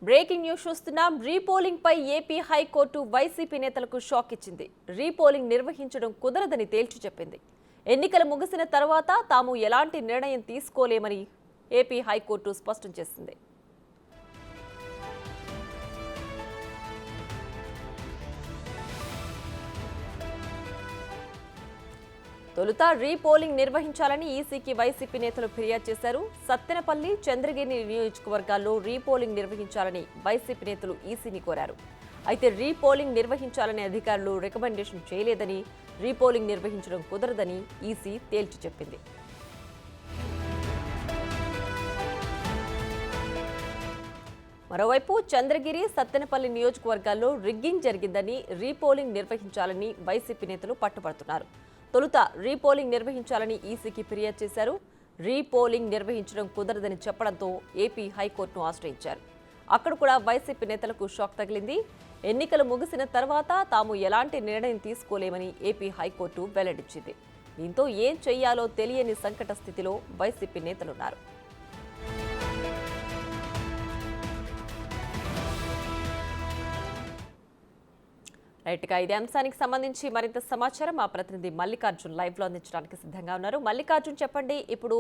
Breaking news చూస్తున్నాం. Repolling పై AP high court YCP నేతలకు shock ఇచ్చింది. రీపోలింగ్ నిర్వహించడం కుదరదని తేల్చి చెప్పింది. ఎన్నికలు ముగిసిన తర్వాత తాము ఎలాంటి నిర్ణయం తీసుకోలేమని ఏపీ హైకోర్టు స్పష్టం చేసింది. తొలుత రీపోలింగ్ నిర్వహించాలని ఈసీకి వైసీపీ నేతలు ఫిర్యాదు చేశారు. సత్తెనపల్లి, చంద్రగిరి నియోజకవర్గాల్లో రీపోలింగ్ నిర్వహించాలని వైసీపీ నేతలు ఈసీని కోరారు. అయితే రీపోలింగ్ నిర్వహించాలని అధికారులు రికమెండేషన్ చేయలేదని, రీపోలింగ్ నిర్వహించడం కుదరదని ఈసీ తేల్చి చెప్పింది. మరోవైపు చంద్రగిరి, సత్తెనపల్లి నియోజకవర్గాల్లో రిగ్గింగ్ జరిగిందని, రీపోలింగ్ నిర్వహించాలని వైసీపీ నేతలు పట్టుబడుతున్నారు. తొలుత రీపోలింగ్ నిర్వహించాలని ఈసీకి ఫిర్యాదు చేశారు. రీపోలింగ్ నిర్వహించడం కుదరదని చెప్పడంతో ఏపీ హైకోర్టును ఆశ్రయించారు. అక్కడ కూడా వైసీపీ నేతలకు షాక్ తగిలింది. ఎన్నికలు ముగిసిన తర్వాత తాము ఎలాంటి నిర్ణయం తీసుకోలేమని ఏపీ హైకోర్టు వెల్లడించింది. దీంతో ఏం చెయ్యాలో తెలియని సంకట స్థితిలో వైసీపీ నేతలున్నారు. రైట్గా ఇదే అంశానికి సంబంధించి మరింత సమాచారం మా ప్రతినిధి మల్లికార్జున్ లైవ్లో అందించడానికి సిద్ధంగా ఉన్నారు. మల్లికార్జున్, చెప్పండి, ఇప్పుడు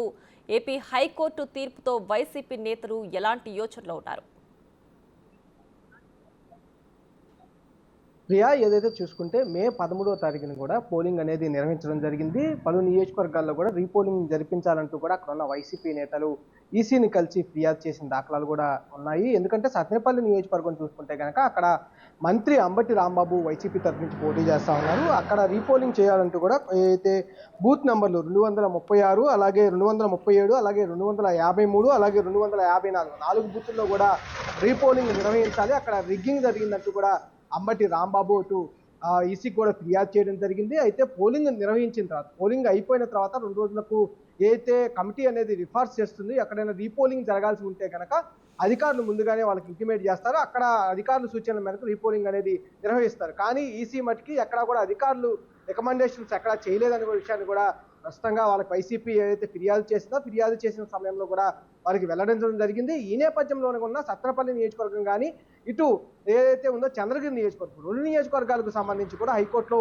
ఏపీ హైకోర్టు తీర్పుతో వైసీపీ నేతలు ఎలాంటి యోచనలో ఉన్నారు? ప్రియా, ఏదైతే చూసుకుంటే మే 13వ తారీఖున కూడా పోలింగ్ అనేది నిర్వహించడం జరిగింది. పలు నియోజకవర్గాల్లో కూడా రీపోలింగ్ జరిపించాలంటూ కూడా అక్కడ ఉన్న వైసీపీ నేతలు ఈసీని కలిసి ఫిర్యాదు చేసిన దాఖలాలు కూడా ఉన్నాయి. ఎందుకంటే సత్తెనపల్లి నియోజకవర్గం చూసుకుంటే కనుక అక్కడ మంత్రి అంబటి రాంబాబు వైసీపీ తరఫు నుంచి పోటీ చేస్తా ఉన్నారు. అక్కడ రీపోలింగ్ చేయాలంటూ కూడా ఏదైతే బూత్ నెంబర్లు 236, అలాగే 237, అలాగే 253, అలాగే 254 4 బూతుల్లో కూడా రీపోలింగ్ నిర్వహించాలి. అక్కడ రిగ్గింగ్ జరిగిందంటూ కూడా అంబటి రాంబాబు అటు ఈసీ కూడా ఫిర్యాదు చేయడం జరిగింది. అయితే పోలింగ్ నిర్వహించిన తర్వాత, పోలింగ్ అయిపోయిన తర్వాత 2 రోజులకు ఏదైతే కమిటీ అనేది రిఫర్స్ చేస్తుంది, ఎక్కడైనా రీపోలింగ్ జరగాల్సి ఉంటే కనుక అధికారులు ముందుగానే వాళ్ళకి ఇంటిమేట్ చేస్తారు. అక్కడ అధికారుల సూచనల మేరకు రీపోలింగ్ అనేది నిర్వహిస్తారు. కానీ ఈసీ మటుకి ఎక్కడా కూడా అధికారులు రికమెండేషన్స్ ఎక్కడా చేయలేదనే విషయాన్ని కూడా ప్రస్తుతంగా వాళ్ళకి వైసీపీ ఏదైతే ఫిర్యాదు చేసిన సమయంలో కూడా వారికి వెల్లడించడం జరిగింది. ఈ నేపథ్యంలోనే ఉన్న సత్తెనపల్లి నియోజకవర్గం కానీ ఇటు ఏదైతే ఉందో చంద్రగిరి నియోజకవర్గం, 2 నియోజకవర్గాలకు సంబంధించి కూడా హైకోర్టులో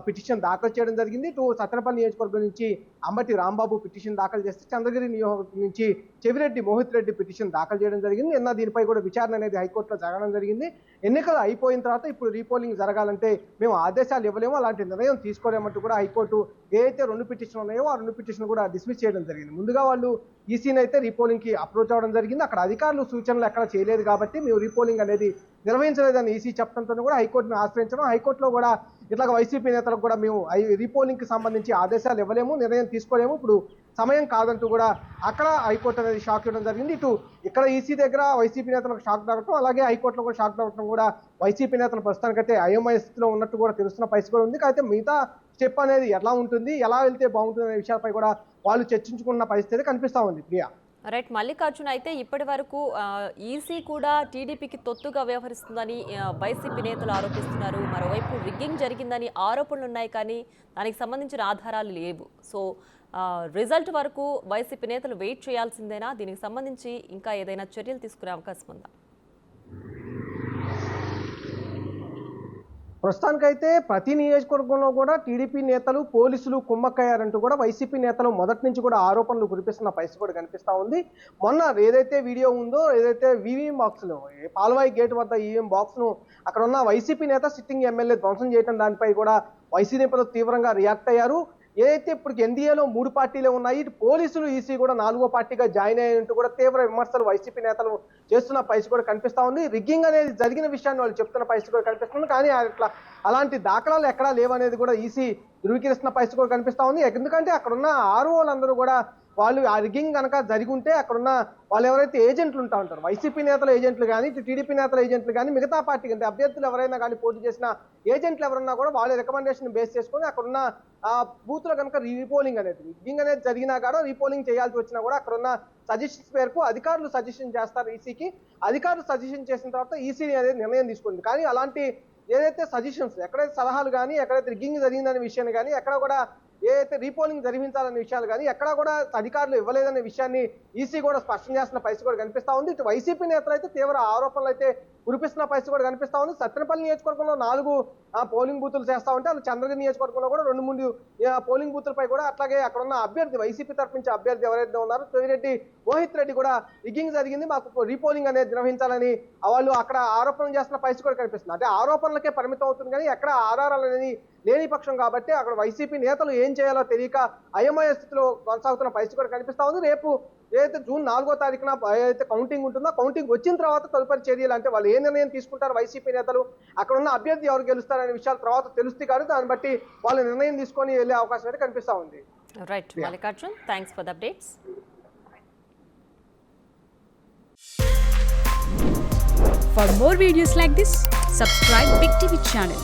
పిటిషన్ దాఖలు చేయడం జరిగింది. ఇటు సత్తెనపల్లి నియోజకవర్గం నుంచి అంబటి రాంబాబు పిటిషన్ దాఖలు చేస్తే చంద్రగిరి నియోజకవర్గం నుంచి చెవిరెడ్డి మోహిత్ రెడ్డి పిటిషన్ దాఖలు చేయడం జరిగింది. నిన్న దీనిపై కూడా విచారణ అనేది హైకోర్టులో జరగడం జరిగింది. ఎన్నికలు అయిపోయిన తర్వాత ఇప్పుడు రీపోలింగ్ జరగాలంటే మేము ఆదేశాలు ఇవ్వలేము, అలాంటి నిర్ణయం తీసుకోలేమంటూ కూడా హైకోర్టు ఏదైతే 2 పిటిషన్లు ఉన్నాయో ఆ 2 పిటిషన్లు కూడా డిస్మిస్ చేయడం జరిగింది. ముందుగా వాళ్ళు ఈసీని అయితే రీపోలింగ్కి అప్రోచ్ అవ్వడం జరిగింది. అక్కడ అధికారులు సూచనలు ఎక్కడ చేయలేదు కాబట్టి మేము రీపోలింగ్ అనేది నిర్వహించలేదని ఈసీ చెప్పడంతో కూడా హైకోర్టును ఆశ్రయించడం. హైకోర్టులో కూడా ఇట్లాగ వైసీపీ నేతలకు కూడా మేము రీపోలింగ్కి సంబంధించి ఆదేశాలు ఇవ్వలేము, నిర్ణయం తీసుకోలేము, ఇప్పుడు సమయం కాదంటూ కూడా అక్కడ హైకోర్టు అనేది షాక్ ఇవ్వడం జరిగింది. ఇక్కడ ఈసీ దగ్గర వైసీపీ నేతలకు షాక్ తగ్గడం, అలాగే హైకోర్టులో కూడా షాక్ తగ్గడం కూడా వైసీపీ నేతలు ప్రస్తుతానికైతే అయోమయ స్థితిలో ఉన్నట్టు కూడా తెలుస్తున్న పరిస్థితి కూడా ఉంది. అయితే మిగతా స్టెప్ అనేది ఎలా ఉంటుంది, ఎలా వెళ్తే బాగుంటుంది అనే విషయాలపై కూడా వాళ్ళు చర్చించుకున్న పరిస్థితి కనిపిస్తూ ఉంది. ప్రియా, రైట్ మల్లికార్జున్, అయితే ఇప్పటి వరకు ఈసీ కూడా టీడీపీకి తొత్తుగా వ్యవహరిస్తుందని వైసీపీ నేతలు ఆరోపిస్తున్నారు. మరోవైపు రిగ్గింగ్ జరిగిందని ఆరోపణలు ఉన్నాయి, కానీ దానికి సంబంధించిన ఆధారాలు లేవు. సో రిజల్ట్ వరకు వైసీపీ నేతలు వెయిట్ చేయాల్సిందేనా? దీనికి సంబంధించి ఇంకా ఏదైనా చర్యలు తీసుకునే అవకాశం ఉందా? ప్రస్తుతానికైతే ప్రతి నియోజకవర్గంలో కూడా టీడీపీ నేతలు, పోలీసులు కుమ్మక్కయ్యారంటూ కూడా వైసీపీ నేతలు మొదటి నుంచి కూడా ఆరోపణలు కురిపిస్తున్న పరిస్థితి కూడా కనిపిస్తూ ఉంది. మొన్న ఏదైతే వీడియో ఉందో, ఏదైతే ఈవీఎం బాక్స్లో పాల్వాయి గేట్ వద్ద ఈవీఎం బాక్స్ను అక్కడ ఉన్న వైసీపీ నేత సిట్టింగ్ ఎమ్మెల్యే ధ్వంసం చేయడం, దానిపై కూడా వైసీపీ నేతలు తీవ్రంగా రియాక్ట్ అయ్యారు. ఏదైతే ఇప్పుడు ఎన్డీఏలో 3 పార్టీలే ఉన్నాయి, ఇటు పోలీసులు ఈసీ కూడా 4వ పార్టీగా జాయిన్ అయ్యారంటూ కూడా తీవ్ర విమర్శలు వైసీపీ నేతలు చేస్తున్న పరిస్థితి కూడా కనిపిస్తూ ఉంది. రిగ్గింగ్ అనేది జరిగిన విషయాన్ని వాళ్ళు చెప్తున్న పరిస్థితి కూడా కనిపిస్తుంది. కానీ అలాంటి దాఖలాలు ఎక్కడా లేవనేది కూడా ఈసీ ధృవీకరిస్తున్న పరిస్థితి కూడా కనిపిస్తూ ఉంది. ఎందుకంటే అక్కడున్న ఆర్ఓలందరూ కూడా వాళ్ళు ఆ రిగ్గింగ్ కనుక జరిగి ఉంటే అక్కడున్న వాళ్ళు ఎవరైతే ఏజెంట్లు ఉంటారు, వైసీపీ నేతల ఏజెంట్లు కానీ, టీడీపీ నేతల ఏజెంట్లు కానీ, మిగతా పార్టీ అంటే అభ్యర్థులు ఎవరైనా కానీ పోటీ చేసిన ఏజెంట్లు ఎవరన్నా కూడా వాళ్ళ రికమెండేషన్ బేస్ చేసుకొని అక్కడున్న బూత్లో కనుక రిగ్గింగ్ అనేది జరిగినా కూడా రీపోలింగ్ చేయాల్సి వచ్చినా కూడా అక్కడున్న సజెషన్స్ మేరకు అధికారులు సజెషన్ చేస్తారు ఈసీకి. అధికారులు సజెషన్ చేసిన తర్వాత ఈసీ అనేది నిర్ణయం తీసుకుంది. కానీ అలాంటి ఏదైతే సజెషన్స్, ఎక్కడైతే సలహాలు కానీ, ఎక్కడైతే రిగ్గింగ్ జరిగిందనే విషయాన్ని కానీ ఎక్కడ కూడా ఏదైతే రీపోలింగ్ జరిపించాలనే విషయాలు కానీ ఎక్కడా కూడా అధికారులు ఇవ్వలేదనే విషయాన్ని ఈసీ కూడా స్పష్టం చేస్తున్న పరిస్థితి కూడా కనిపిస్తా ఉంది. ఇటు వైసీపీ నేతలు అయితే తీవ్ర ఆరోపణలు అయితే కురిపిస్తున్న పరిస్థితి కూడా కనిపిస్తా ఉంది. సత్తెనపల్లి నియోజకవర్గంలో 4 పోలింగ్ బూతులు చేస్తా ఉంటే అలా చంద్రగిరి నియోజకవర్గంలో కూడా 2-3 పోలింగ్ బూతులపై కూడా అట్లాగే అక్కడ ఉన్న అభ్యర్థి వైసీపీ తరఫు నుంచి అభ్యర్థి ఎవరైతే ఉన్నారో సోమిరెడ్డి మోహిత్ రెడ్డి కూడా రిగ్గింగ్ జరిగింది, మాకు రీపోలింగ్ అనేది నిర్వహించాలని వాళ్ళు అక్కడ ఆరోపణలు చేస్తున్న పరిస్థితి కూడా కనిపిస్తుంది. అంటే ఆరోపణలకే పరిమితం అవుతుంది కానీ ఎక్కడ ఆధారాలు అనేది లేని పక్షం కాబట్టి అక్కడ వైసీపీ నేతలు ఏం చేయాలో తెలియక అయోమయ స్థితిలో కొనసాగుతున్న పరిస్థితి కూడా కనిపిస్తా ఉంది. రేపు ఏదైతే జూన్ 4వ తారీఖున ఏదైతే కౌంటింగ్ ఉంటుందో కౌంటింగ్ వచ్చిన తర్వాత తదుపరి చర్యలు అంటే వాళ్ళు ఏ నిర్ణయం తీసుకుంటారు వైసీపీ నేతలు, అక్కడ ఉన్న అభ్యర్థి ఎవరు గెలుస్తారనే విషయాలు తర్వాత తెలుస్తాయి కానీ దాన్ని బట్టి వాళ్ళు నిర్ణయం తీసుకొని వెళ్ళే అవకాశం అయితే కనిపిస్తా ఉంది. Right Mallikarjun, thanks for the updates. For more videos like this, subscribe Big TV channel.